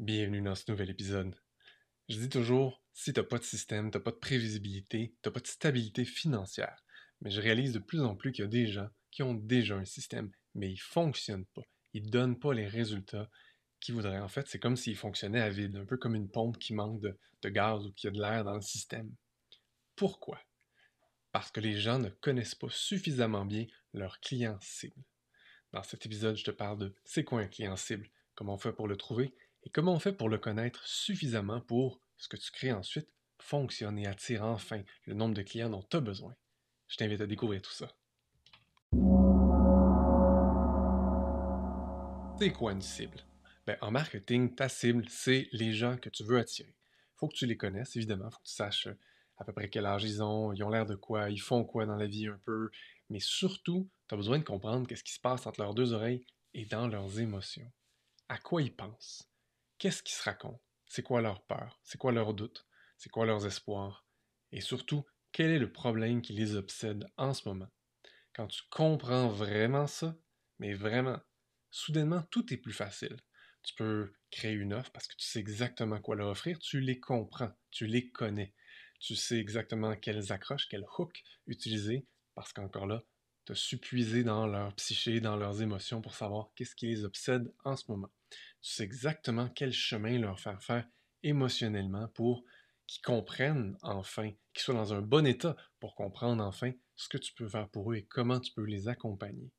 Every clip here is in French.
Bienvenue dans ce nouvel épisode. Je dis toujours, si t'as pas de système, t'as pas de prévisibilité, t'as pas de stabilité financière. Mais je réalise de plus en plus qu'il y a des gens qui ont déjà un système, mais ils fonctionnent pas. Ils donnent pas les résultats qu'ils voudraient. En fait, c'est comme s'ils fonctionnaient à vide, un peu comme une pompe qui manque de gaz ou qui a de l'air dans le système. Pourquoi? Parce que les gens ne connaissent pas suffisamment bien leurs clients cibles. Dans cet épisode, je te parle de c'est quoi un client cible, comment on fait pour le trouver et comment on fait pour le connaître suffisamment pour ce que tu crées ensuite fonctionne et attire enfin le nombre de clients dont tu as besoin. Je t'invite à découvrir tout ça. C'est quoi une cible? Ben, en marketing, ta cible, c'est les gens que tu veux attirer. Il faut que tu les connaisses, évidemment. Il faut que tu saches à peu près quel âge ils ont l'air de quoi, ils font quoi dans la vie un peu. Mais surtout, tu as besoin de comprendre qu'est-ce qui se passe entre leurs deux oreilles et dans leurs émotions. À quoi ils pensent? Qu'est-ce qu'ils se racontent? C'est quoi leur peur? C'est quoi leurs doutes? C'est quoi leurs espoirs? Et surtout, quel est le problème qui les obsède en ce moment? Quand tu comprends vraiment ça, mais vraiment, soudainement, tout est plus facile. Tu peux créer une offre parce que tu sais exactement quoi leur offrir, tu les comprends, tu les connais. Tu sais exactement quelles accroches, quels hooks utiliser parce qu'encore là, tu as su puiser dans leur psyché, dans leurs émotions pour savoir qu'est-ce qui les obsède en ce moment. Tu sais exactement quel chemin leur faire émotionnellement pour qu'ils comprennent enfin, qu'ils soient dans un bon état pour comprendre enfin ce que tu peux faire pour eux et comment tu peux les accompagner.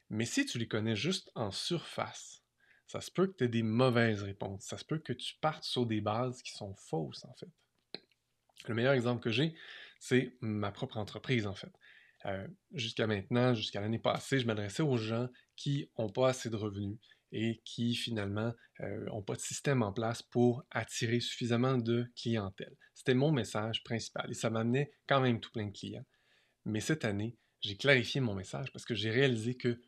Mais si tu les connais juste en surface, ça se peut que tu aies des mauvaises réponses. Ça se peut que tu partes sur des bases qui sont fausses, en fait. Le meilleur exemple que j'ai, c'est ma propre entreprise, en fait. Jusqu'à maintenant, jusqu'à l'année passée, je m'adressais aux gens qui n'ont pas assez de revenus et qui finalement n'ont pas de système en place pour attirer suffisamment de clientèle. C'était mon message principal et ça m'amenait quand même tout plein de clients. Mais cette année, j'ai clarifié mon message parce que j'ai réalisé que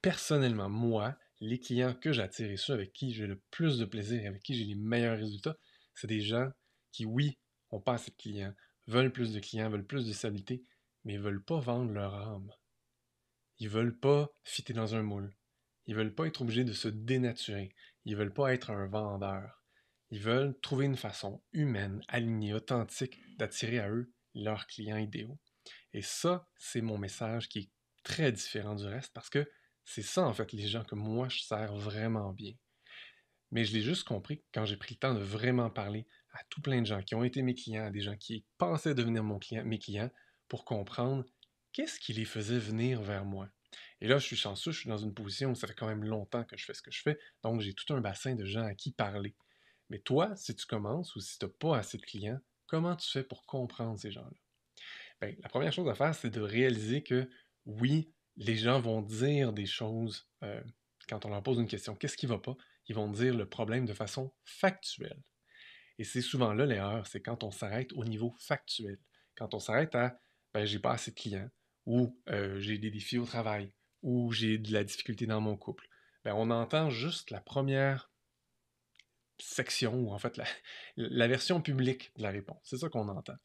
personnellement, moi, les clients que j'attire et ceux avec qui j'ai le plus de plaisir et avec qui j'ai les meilleurs résultats, c'est des gens qui, oui, ont pas assez de clients, veulent plus de stabilité, mais ils veulent pas vendre leur âme. Ils veulent pas fitter dans un moule. Ils veulent pas être obligés de se dénaturer. Ils veulent pas être un vendeur. Ils veulent trouver une façon humaine, alignée, authentique d'attirer à eux leurs clients idéaux. Et ça, c'est mon message qui est très différent du reste parce que c'est ça, en fait, les gens que moi, je sers vraiment bien. Mais je l'ai juste compris quand j'ai pris le temps de vraiment parler à tout plein de gens qui ont été mes clients, à des gens qui pensaient devenir mes clients, pour comprendre qu'est-ce qui les faisait venir vers moi. Et là, je suis chanceux, je suis dans une position où ça fait quand même longtemps que je fais ce que je fais, donc j'ai tout un bassin de gens à qui parler. Mais toi, si tu commences ou si tu n'as pas assez de clients, comment tu fais pour comprendre ces gens-là? Ben, la première chose à faire, c'est de réaliser que oui, les gens vont dire des choses quand on leur pose une question. Qu'est-ce qui ne va pas? Ils vont dire le problème de façon factuelle. Et c'est souvent là l'erreur, c'est quand on s'arrête au niveau factuel. Quand on s'arrête à ben, j'ai pas assez de clients, ou j'ai des défis au travail, ou j'ai de la difficulté dans mon couple. Ben, on entend juste la première section, ou en fait la version publique de la réponse. C'est ça qu'on entend.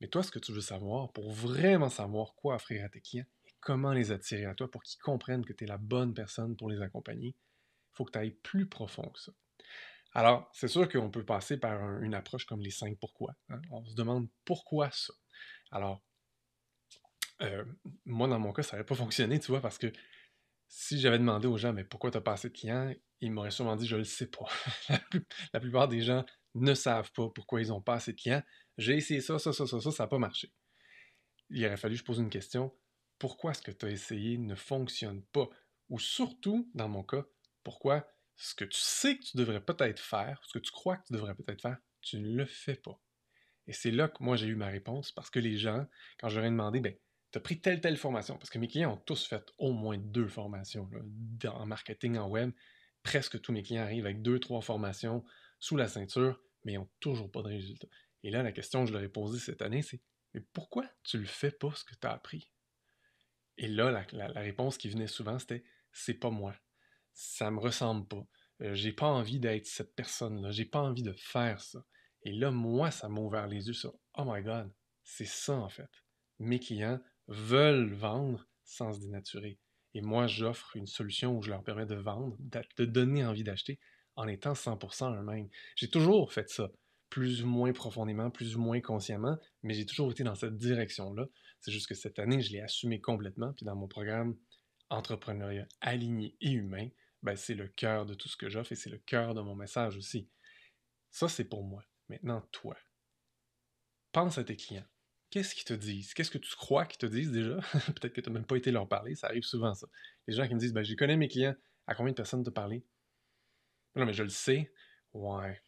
Mais toi, ce que tu veux savoir, pour vraiment savoir quoi offrir à tes clients et comment les attirer à toi pour qu'ils comprennent que tu es la bonne personne pour les accompagner, il faut que tu ailles plus profond que ça. Alors, c'est sûr qu'on peut passer par une approche comme les 5 pourquoi. Hein. On se demande pourquoi ça. Alors, euh, moi, dans mon cas, ça n'aurait pas fonctionné, tu vois, parce que si j'avais demandé aux gens, mais pourquoi tu n'as pas assez de clients, ils m'auraient sûrement dit, je ne le sais pas. La plupart des gens ne savent pas pourquoi ils n'ont pas assez de clients. J'ai essayé ça n'a pas marché. Il aurait fallu que je pose une question. Pourquoi ce que tu as essayé ne fonctionne pas? Ou surtout, dans mon cas, pourquoi ce que tu sais que tu devrais peut-être faire, ce que tu crois que tu devrais peut-être faire, tu ne le fais pas. Et c'est là que moi j'ai eu ma réponse parce que les gens, quand je leur ai demandé, ben, tu as pris telle formation, parce que mes clients ont tous fait au moins 2 formations là, en marketing, en web. Presque tous mes clients arrivent avec 2, 3 formations sous la ceinture, mais ils n'ont toujours pas de résultat. Et là, la question que je leur ai posée cette année, c'est mais pourquoi tu le fais pas ce que tu as appris? Et là, la réponse qui venait souvent, c'était c'est pas moi. Ça me ressemble pas. J'ai pas envie d'être cette personne-là. J'ai pas envie de faire ça. Et là, moi, ça m'a ouvert les yeux sur oh my god, c'est ça en fait. Mes clients veulent vendre sans se dénaturer. Et moi, j'offre une solution où je leur permets de vendre, de donner envie d'acheter en étant 100% eux-mêmes. J'ai toujours fait ça, plus ou moins profondément, plus ou moins consciemment, mais j'ai toujours été dans cette direction-là. C'est juste que cette année, je l'ai assumé complètement, puis dans mon programme Entrepreneuriat aligné et humain, ben, c'est le cœur de tout ce que j'offre et c'est le cœur de mon message aussi. Ça, c'est pour moi. Maintenant, toi, pense à tes clients. Qu'est-ce qu'ils te disent? Qu'est-ce que tu crois qu'ils te disent déjà? Peut-être que tu n'as même pas été leur parler, ça arrive souvent ça. Les gens qui me disent, ben, je connais mes clients, à combien de personnes te parler? Non, mais je le sais. Ouais.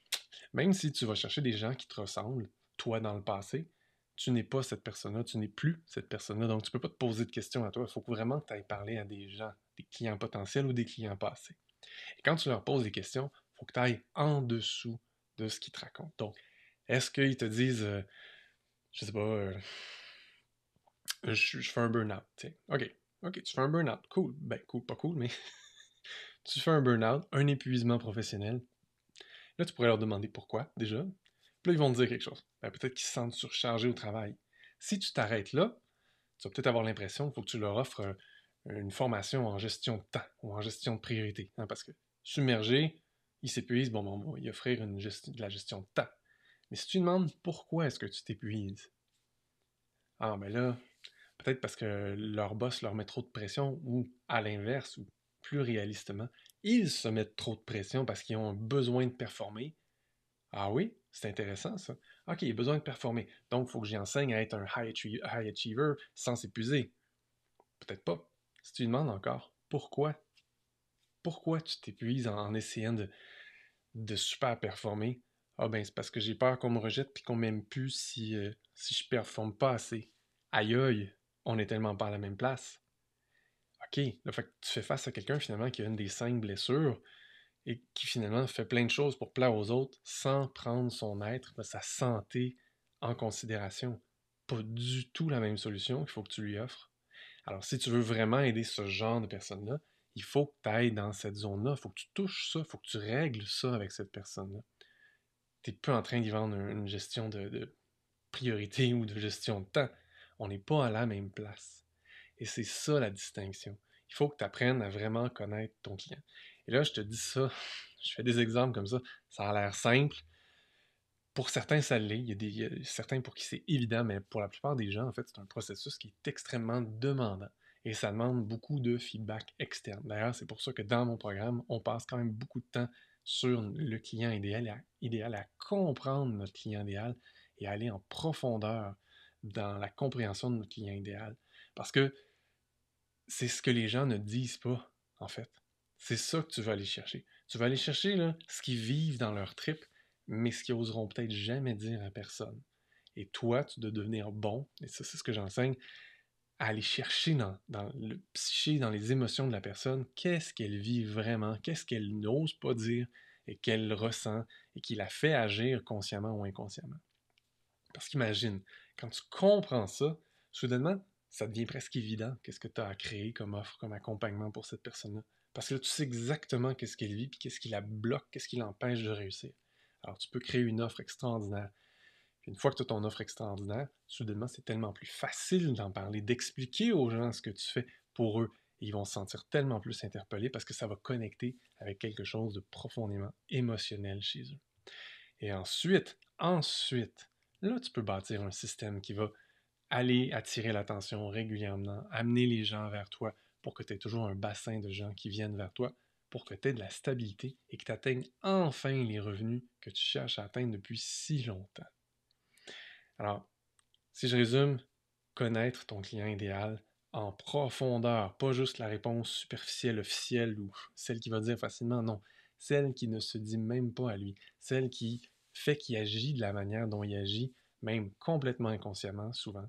Même si tu vas chercher des gens qui te ressemblent, toi dans le passé, tu n'es pas cette personne-là, tu n'es plus cette personne-là, donc tu ne peux pas te poser de questions à toi. Il faut vraiment que tu ailles parler à des gens, des clients potentiels ou des clients passés. Et quand tu leur poses des questions, il faut que tu ailles en dessous de ce qu'ils te racontent. Donc, est-ce qu'ils te disent, je sais pas, je fais un burn-out, tiens. OK, tu fais un burn-out. Cool. Ben, cool, pas cool, mais tu fais un burn-out, un épuisement professionnel. Là, tu pourrais leur demander pourquoi, déjà. Puis là, ils vont te dire quelque chose. Ben, peut-être qu'ils se sentent surchargés au travail. Si tu t'arrêtes là, tu vas peut-être avoir l'impression qu'il faut que tu leur offres une formation en gestion de temps ou en gestion de priorité. Hein, parce que submergé, ils s'épuisent, bon, on va y offrir de la gestion de temps. Mais si tu demandes pourquoi est-ce que tu t'épuises, ah, ben là, peut-être parce que leur boss leur met trop de pression ou, à l'inverse, ou plus réalistement, ils se mettent trop de pression parce qu'ils ont un besoin de performer. Ah oui, c'est intéressant ça. OK, il a besoin de performer. Donc, il faut que j'y enseigne à être un high achiever sans s'épuiser. Peut-être pas. Si tu lui demandes encore, pourquoi tu t'épuises en essayant de super performer? Ah ben, c'est parce que j'ai peur qu'on me rejette puis qu'on m'aime plus si je performe pas assez. Aïe aïe, on est tellement pas à la même place. OK, là, fait que tu fais face à quelqu'un finalement qui a une des 5 blessures et qui finalement fait plein de choses pour plaire aux autres sans prendre son être, sa santé en considération. Pas du tout la même solution qu'il faut que tu lui offres. Alors, si tu veux vraiment aider ce genre de personne-là, il faut que tu ailles dans cette zone-là, il faut que tu touches ça, il faut que tu règles ça avec cette personne-là. Tu n'es pas en train d'y vendre une gestion de priorité ou de gestion de temps. On n'est pas à la même place. Et c'est ça la distinction. Il faut que tu apprennes à vraiment connaître ton client. Et là, je te dis ça, je fais des exemples comme ça a l'air simple. Pour certains, ça l'est. Il y a certains pour qui c'est évident, mais pour la plupart des gens, en fait, c'est un processus qui est extrêmement demandant. Et ça demande beaucoup de feedback externe. D'ailleurs, c'est pour ça que dans mon programme, on passe quand même beaucoup de temps sur le client idéal, à comprendre notre client idéal et à aller en profondeur dans la compréhension de notre client idéal. Parce que c'est ce que les gens ne disent pas, en fait. C'est ça que tu vas aller chercher. Tu vas aller chercher là, ce qu'ils vivent dans leur trip, mais ce qu'ils oseront peut-être jamais dire à personne. Et toi, tu dois devenir bon, et ça, c'est ce que j'enseigne, à aller chercher dans le psyché, dans les émotions de la personne, qu'est-ce qu'elle vit vraiment, qu'est-ce qu'elle n'ose pas dire et qu'elle ressent et qui la fait agir consciemment ou inconsciemment. Parce qu'imagine, quand tu comprends ça, soudainement, ça devient presque évident qu'est-ce que tu as à créer comme offre, comme accompagnement pour cette personne-là. Parce que là, tu sais exactement qu'est-ce qu'elle vit, puis qu'est-ce qui la bloque, qu'est-ce qui l'empêche de réussir. Alors, tu peux créer une offre extraordinaire. Puis une fois que tu as ton offre extraordinaire, soudainement, c'est tellement plus facile d'en parler, d'expliquer aux gens ce que tu fais pour eux. Et ils vont se sentir tellement plus interpellés parce que ça va connecter avec quelque chose de profondément émotionnel chez eux. Et ensuite, là, tu peux bâtir un système qui va aller attirer l'attention régulièrement, amener les gens vers toi pour que tu aies toujours un bassin de gens qui viennent vers toi, pour que tu aies de la stabilité et que tu atteignes enfin les revenus que tu cherches à atteindre depuis si longtemps. Alors, si je résume, connaître ton client idéal en profondeur, pas juste la réponse superficielle, officielle ou celle qui va dire facilement non, celle qui ne se dit même pas à lui, celle qui fait qu'il agit de la manière dont il agit, même complètement inconsciemment souvent.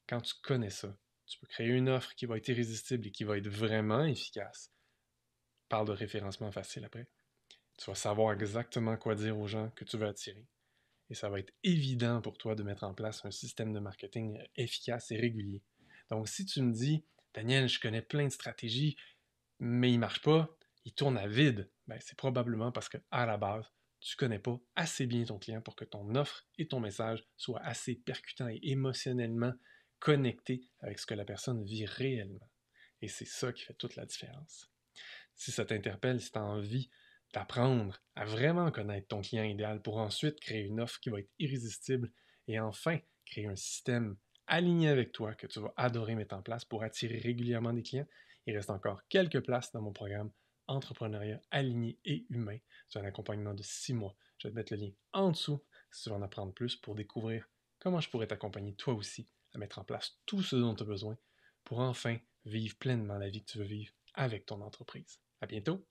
Quand tu connais ça, tu peux créer une offre qui va être irrésistible et qui va être vraiment efficace. Parle de référencement facile après. Tu vas savoir exactement quoi dire aux gens que tu veux attirer. Et ça va être évident pour toi de mettre en place un système de marketing efficace et régulier. Donc, si tu me dis, Daniel, je connais plein de stratégies, mais ils ne marchent pas, ils tournent à vide, ben, c'est probablement parce que, à la base, tu ne connais pas assez bien ton client pour que ton offre et ton message soient assez percutants et émotionnellement connectés avec ce que la personne vit réellement. Et c'est ça qui fait toute la différence. Si ça t'interpelle, si tu as envie d'apprendre à vraiment connaître ton client idéal pour ensuite créer une offre qui va être irrésistible et enfin créer un système aligné avec toi que tu vas adorer mettre en place pour attirer régulièrement des clients. Il reste encore quelques places dans mon programme Entrepreneuriat aligné et humain. C'est un accompagnement de 6 mois. Je vais te mettre le lien en dessous si tu veux en apprendre plus pour découvrir comment je pourrais t'accompagner toi aussi à mettre en place tout ce dont tu as besoin pour enfin vivre pleinement la vie que tu veux vivre avec ton entreprise. À bientôt!